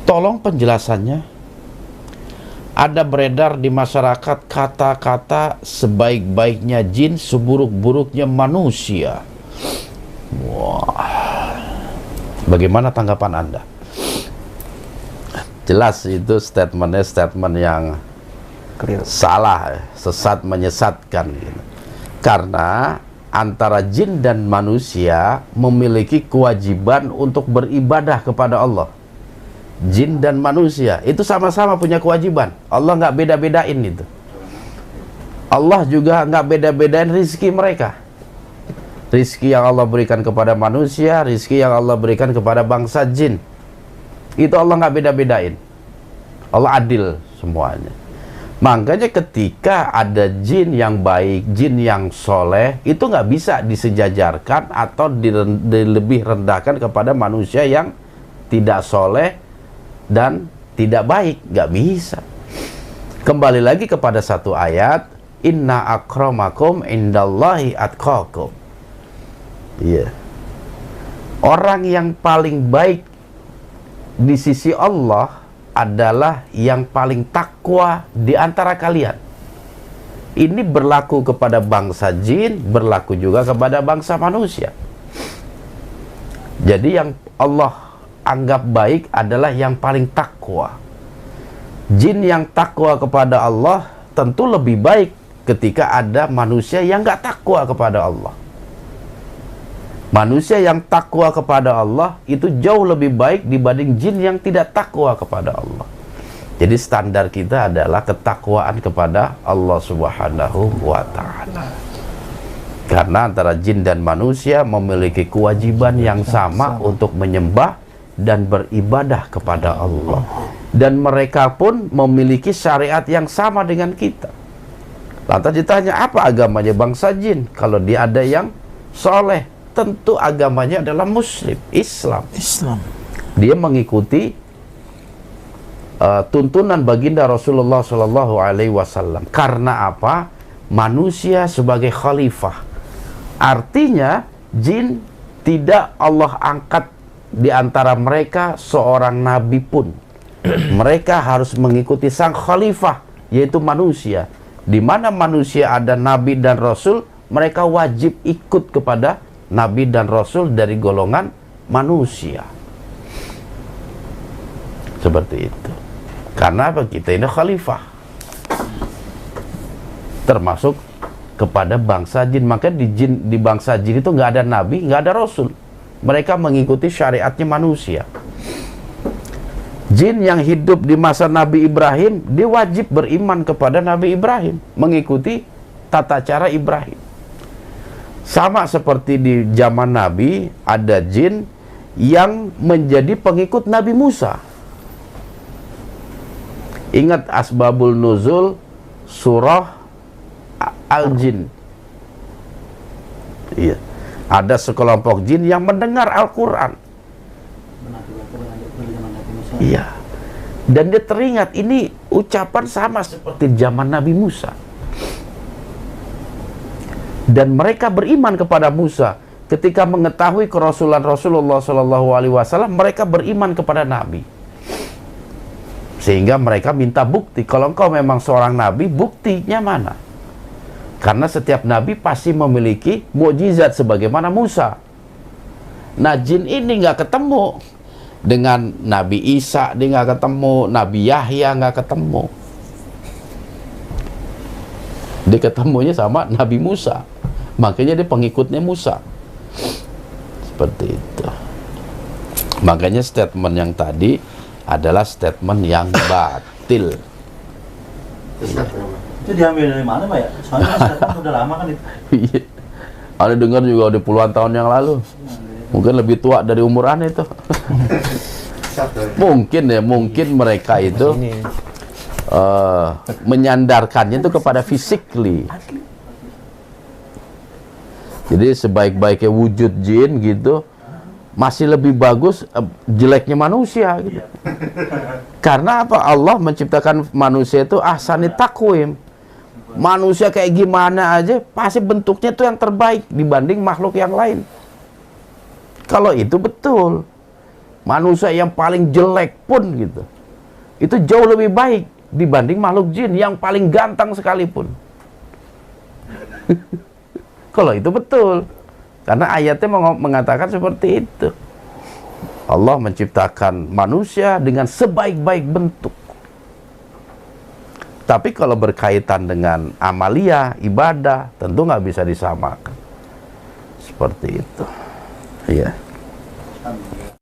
Tolong penjelasannya. Ada beredar di masyarakat kata-kata sebaik-baiknya jin, seburuk-buruknya manusia. Wah. Bagaimana tanggapan Anda? Jelas itu statementnya statement yang salah, sesat, menyesatkan gitu. Karena antara jin dan manusia memiliki kewajiban untuk beribadah kepada Allah. Jin dan manusia itu sama-sama punya kewajiban. Allah nggak beda-bedain itu. Allah juga nggak beda-bedain rizki mereka. Rizki yang Allah berikan kepada manusia, rizki yang Allah berikan kepada bangsa jin, itu Allah nggak beda-bedain. Allah adil semuanya. Makanya ketika ada jin yang baik, jin yang soleh, itu nggak bisa disejajarkan atau lebih rendahkan kepada manusia yang tidak soleh dan tidak baik. Nggak bisa. Kembali lagi kepada satu ayat, inna akramakum indallahi atqakum. Iya. Orang yang paling baik di sisi Allah adalah yang paling takwa di antara kalian. Ini berlaku kepada bangsa jin, berlaku juga kepada bangsa manusia. Jadi yang Allah anggap baik adalah yang paling takwa. Jin yang takwa kepada Allah tentu lebih baik ketika ada manusia yang nggak takwa kepada Allah. Manusia yang takwa kepada Allah itu jauh lebih baik dibanding jin yang tidak takwa kepada Allah. Jadi standar kita adalah ketakwaan kepada Allah Subhanahu wa ta'ala. Karena antara jin dan manusia memiliki kewajiban yang sama untuk menyembah dan beribadah kepada Allah. Dan mereka pun memiliki syariat yang sama dengan kita. Lantas ditanya, apa agamanya bangsa jin? Kalau dia ada yang soleh, tentu agamanya adalah Muslim, Islam. Dia mengikuti tuntunan baginda Rasulullah Shallallahu Alaihi Wasallam. Karena apa? Manusia sebagai khalifah. Artinya jin tidak Allah angkat di antara mereka seorang nabi pun. Mereka harus mengikuti sang khalifah, yaitu manusia. Di mana manusia ada nabi dan rasul, mereka wajib ikut kepada nabi dan rasul dari golongan manusia. Seperti itu. Karena apa? Kita ini khalifah, termasuk kepada bangsa jin. Maka di bangsa jin itu nggak ada nabi, nggak ada rasul. Mereka mengikuti syariatnya manusia. Jin yang hidup di masa Nabi Ibrahim, dia wajib beriman kepada Nabi Ibrahim, mengikuti tata cara Ibrahim. Sama seperti di zaman Nabi, ada jin yang menjadi pengikut Nabi Musa. Ingat asbabul nuzul surah Al-Jin. Iya. Ada sekelompok jin yang mendengar Al-Quran. Iya. Dan dia teringat, ini ucapan sama seperti zaman Nabi Musa. Dan mereka beriman kepada Musa. Ketika mengetahui kerasulan Rasulullah SAW, mereka beriman kepada Nabi. Sehingga mereka minta bukti. Kalau engkau memang seorang Nabi, buktinya mana? Karena setiap nabi pasti memiliki mukjizat sebagaimana Musa. Nah, jin ini nggak ketemu dengan Nabi Isa, dia nggak ketemu, Nabi Yahya nggak ketemu. Dia ketemunya sama Nabi Musa. Makanya dia pengikutnya Musa. Seperti itu. Makanya statement yang tadi adalah statement yang batil. Itu diambil dari mana, Pak ya? Soalnya kan udah lama kan itu. Iya. Ada dengar juga udah puluhan tahun yang lalu. Mungkin lebih tua dari umur Anda itu. Mungkin ya, mungkin mereka itu menyandarkannya itu kepada physically. Jadi sebaik-baiknya wujud jin gitu, masih lebih bagus jeleknya manusia gitu. Karena apa? Allah menciptakan manusia itu ahsani takwim. Manusia kayak gimana aja pasti bentuknya itu yang terbaik dibanding makhluk yang lain. Kalau itu betul. manusia yang paling jelek pun gitu, itu jauh lebih baik dibanding makhluk jin yang paling ganteng sekalipun. Kalau itu betul, karena ayatnya mengatakan seperti itu. Allah menciptakan manusia dengan sebaik-baik bentuk. Tapi kalau berkaitan dengan amalia, ibadah, tentu nggak bisa disamakan. Seperti itu. Iya.